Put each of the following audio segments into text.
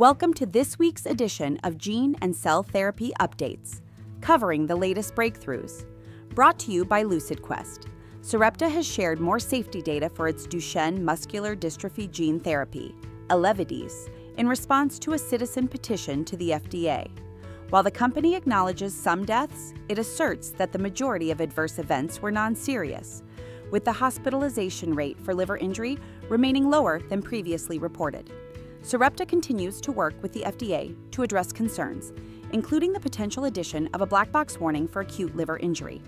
Welcome to this week's edition of Gene and Cell Therapy Updates, covering the latest breakthroughs. Brought to you by LucidQuest. Sarepta has shared more safety data for its Duchenne muscular dystrophy gene therapy, Elevidys, in response to a citizen petition to the FDA. While the company acknowledges some deaths, it asserts that the majority of adverse events were non-serious, with the hospitalization rate for liver injury remaining lower than previously reported. Sarepta continues to work with the FDA to address concerns, including the potential addition of a black box warning for acute liver injury.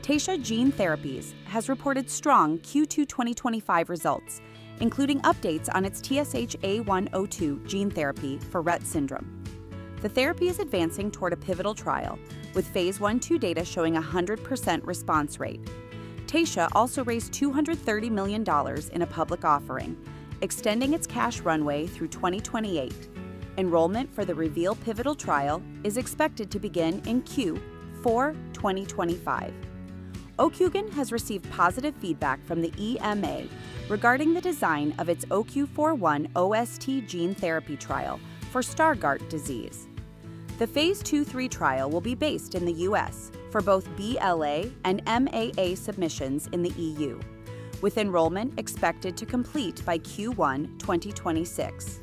Taysha Gene Therapies has reported strong Q2 2025 results, including updates on its TSHA-102 gene therapy for Rett syndrome. The therapy is advancing toward a pivotal trial, with Phase 1/2 data showing a 100% response rate. Taysha also raised $230 million in a public offering, extending its cash runway through 2028. Enrollment for the REVEAL pivotal trial is expected to begin in Q4 2025. Ocugen has received positive feedback from the EMA regarding the design of its OCU41 OST gene therapy trial for Stargardt disease. The Phase 2/3 trial will be based in the U.S. for both BLA and MAA submissions in the EU, with enrollment expected to complete by Q1 2026.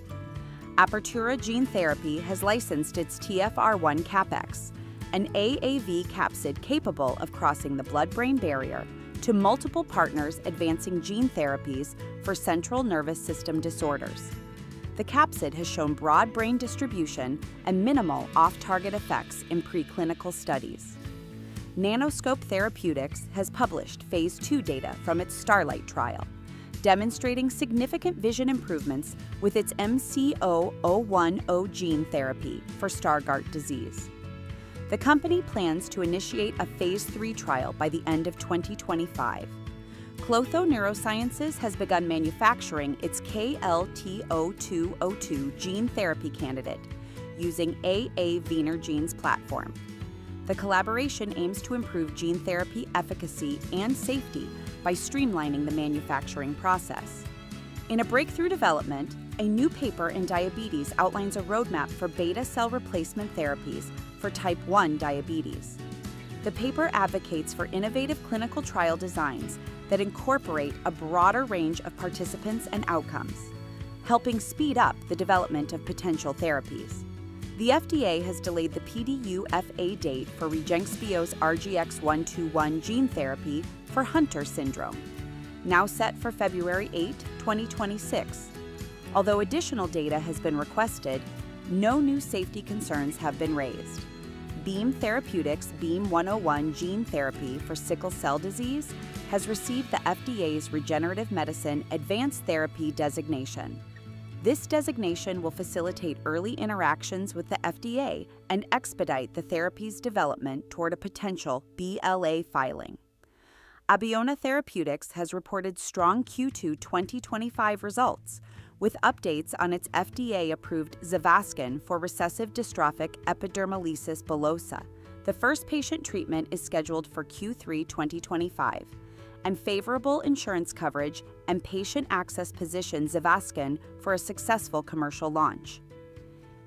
Apertura Gene Therapy has licensed its TFR1 CapX, an AAV capsid capable of crossing the blood-brain barrier, to multiple partners advancing gene therapies for central nervous system disorders. The capsid has shown broad brain distribution and minimal off-target effects in preclinical studies. Nanoscope Therapeutics has published Phase 2 data from its Starlight trial, demonstrating significant vision improvements with its MCO-010 gene therapy for Stargardt disease. The company plans to initiate a Phase 3 trial by the end of 2025. Clotho Neurosciences has begun manufacturing its KLT0202 gene therapy candidate using AA Wienergenes platform. The collaboration aims to improve gene therapy efficacy and safety by streamlining the manufacturing process. In a breakthrough development, a new paper in Diabetes outlines a roadmap for beta cell replacement therapies for type 1 diabetes. The paper advocates for innovative clinical trial designs that incorporate a broader range of participants and outcomes, helping speed up the development of potential therapies. The FDA has delayed the PDUFA date for Regenxbio's RGX-121 gene therapy for Hunter syndrome, now set for February 8, 2026. Although additional data has been requested, no new safety concerns have been raised. Beam Therapeutics' Beam 101 gene therapy for sickle cell disease has received the FDA's Regenerative Medicine Advanced Therapy designation. This designation will facilitate early interactions with the FDA and expedite the therapy's development toward a potential BLA filing. Abeona Therapeutics has reported strong Q2 2025 results, with updates on its FDA-approved Zavaskin for recessive dystrophic epidermolysis bullosa. The first patient treatment is scheduled for Q3 2025, and favorable insurance coverage and patient access position Zavaskin for a successful commercial launch.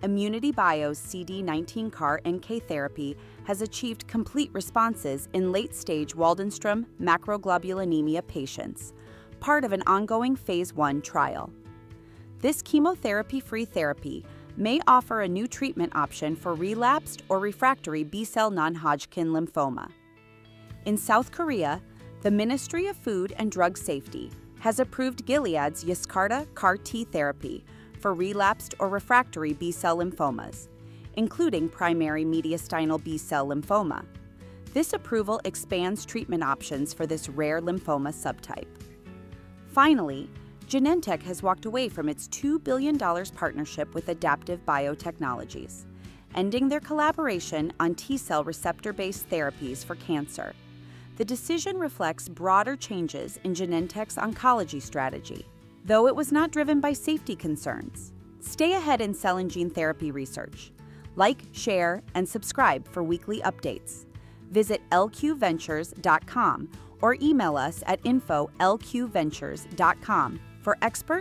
ImmunityBio's CD19 CAR NK therapy has achieved complete responses in late-stage Waldenstrom macroglobulinemia patients, part of an ongoing Phase 1 trial. This chemotherapy-free therapy may offer a new treatment option for relapsed or refractory B-cell non-Hodgkin lymphoma. In South Korea, the Ministry of Food and Drug Safety has approved Gilead's Yescarta CAR-T therapy for relapsed or refractory B-cell lymphomas, including primary mediastinal B-cell lymphoma. This approval expands treatment options for this rare lymphoma subtype. Finally, Genentech has walked away from its $2 billion partnership with Adaptive Biotechnologies, ending their collaboration on T-cell receptor-based therapies for cancer. The decision reflects broader changes in Genentech's oncology strategy, though it was not driven by safety concerns. Stay ahead in cell and gene therapy research. Like, share, and subscribe for weekly updates. Visit lqventures.com or email us at info@lqventures.com for expert